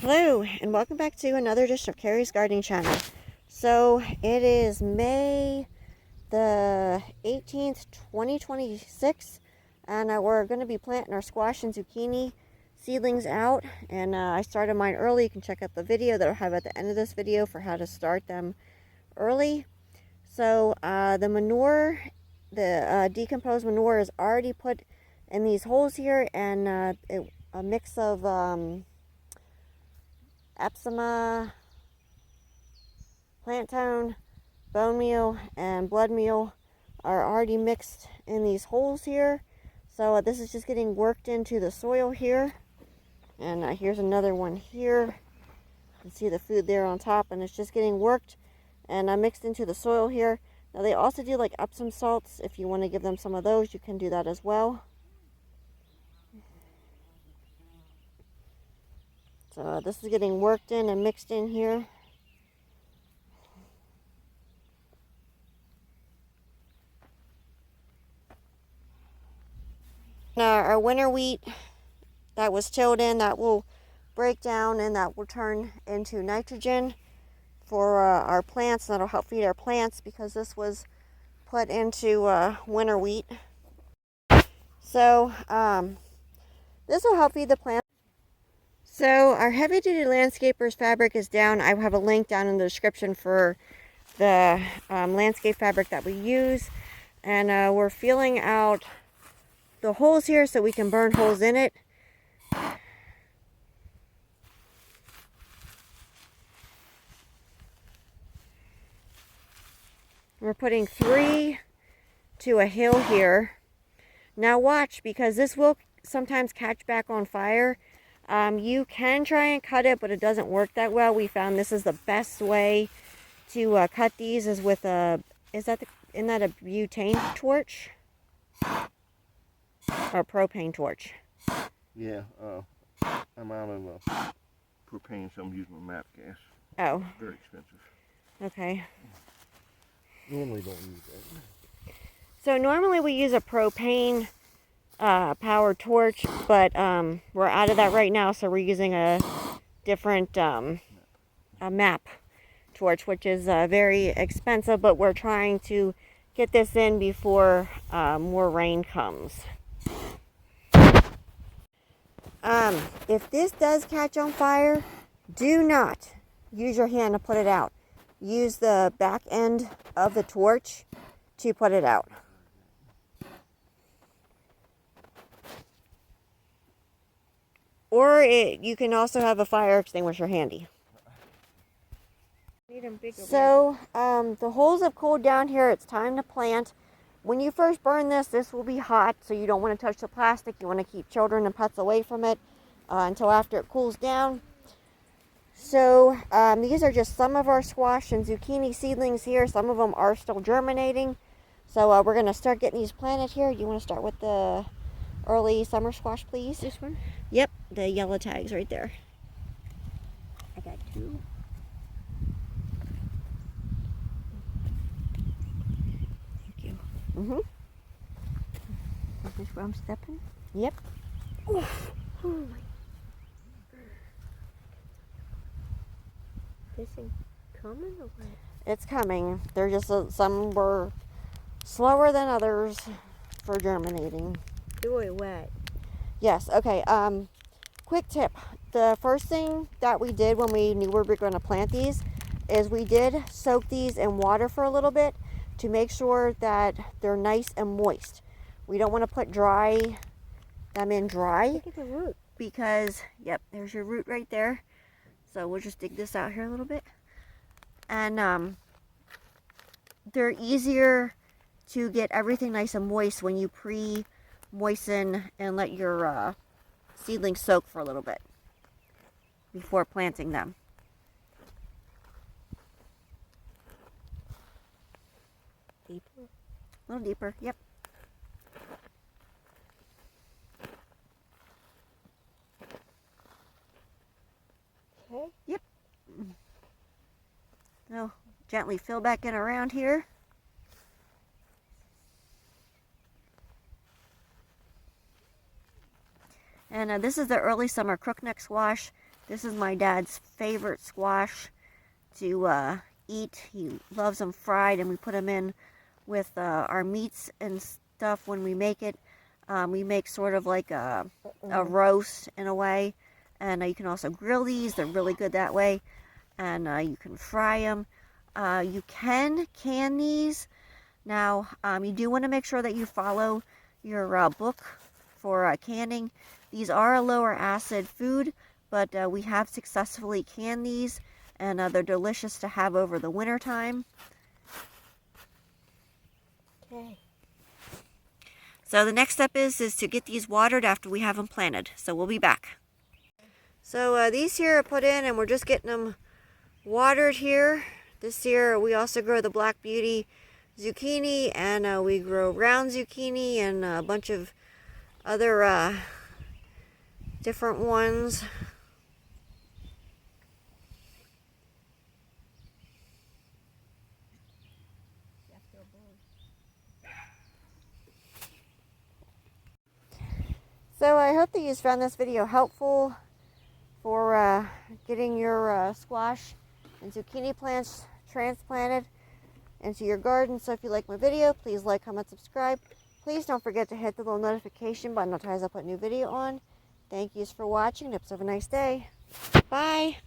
Hello, and welcome back to another edition of Carrie's Gardening Channel. So, it is May the 18th, 2026, and we're going to be planting our squash and zucchini seedlings out. And I started mine early. You can check out the video that I'll have at the end of this video for how to start them early. So, the manure, the decomposed manure is already put in these holes here, and a mix of Epsoma, plant tone, bone meal, and blood meal are already mixed in these holes here. So this is just getting worked into the soil here. And here's another one here. You can see the food there on top, and it's just getting worked and mixed into the soil here. Now they also do like Epsom salts. If you want to give them some of those, you can do that as well. So this is getting worked in and mixed in here. Our winter wheat that was tilled in, that will break down and that will turn into nitrogen for our plants. That'll help feed our plants because this was put into winter wheat. So this will help feed the plants. So our heavy duty landscapers fabric is down. I have a link down in the description for the landscape fabric that we use. And we're feeling out the holes here so we can burn holes in it. We're putting 3 to a hill here. Now watch, because this will sometimes catch back on fire. You can try and cut it, but it doesn't work that well. We found this is the best way to cut these is with a, isn't that a butane torch? Or propane torch? Yeah, I'm out of propane, so I'm using my MAP gas. Oh. Very expensive. Okay. Normally don't use that. So normally we use a propane powered torch, but we're out of that right now, so we're using a different a MAP torch, which is very expensive, but we're trying to get this in before more rain comes. If this does catch on fire, do not use your hand to put it out. Use the back end of the torch to put it out. Or you can also have a fire extinguisher handy. So the holes have cooled down here. It's time to plant. When you first burn this, this will be hot, so you don't want to touch the plastic. You want to keep children and pets away from it until after it cools down. So these are just some of our squash and zucchini seedlings here. Some of them are still germinating. So we're going to start getting these planted here. You want to start with the early summer squash, please? This one? Yep, the yellow tags right there. I got 2. Thank you. Mm-hmm. Is this where I'm stepping? Yep. Oof. Oh my. This thing coming or what? It's coming. They're just some were slower than others for germinating. Really wet. Yes. Okay. Quick tip. The first thing that we did when we knew we were going to plant these is we did soak these in water for a little bit to make sure that they're nice and moist. We don't want to put them in dry. Look at the root. Because, yep, there's your root right there. So we'll just dig this out here a little bit. And they're easier to get everything nice and moist when you pre-moisten and let your seedlings soak for a little bit before planting them. Deeper? A little deeper, yep. Okay. Yep. Now, gently fill back in around here. And this is the early summer crookneck squash. This is my dad's favorite squash to eat. He loves them fried, and we put them in with our meats and stuff when we make it. We make sort of like a roast in a way, and you can also grill these. They're really good that way, and you can fry them. You can can these. Now, you do want to make sure that you follow your book for canning. These are a lower acid food, but we have successfully canned these, and they're delicious to have over the winter time. Okay. So the next step is to get these watered after we have them planted. So we'll be back. So these here are put in, and we're just getting them watered here. This year we also grow the Black Beauty zucchini, and we grow round zucchini and a bunch of other different ones. So I hope that you found this video helpful for getting your squash and zucchini plants transplanted into your garden. So if you like my video, please like, comment, subscribe. Please don't forget to hit the little notification button as I put a new video on. Thank yous for watching. Have a nice day. Bye.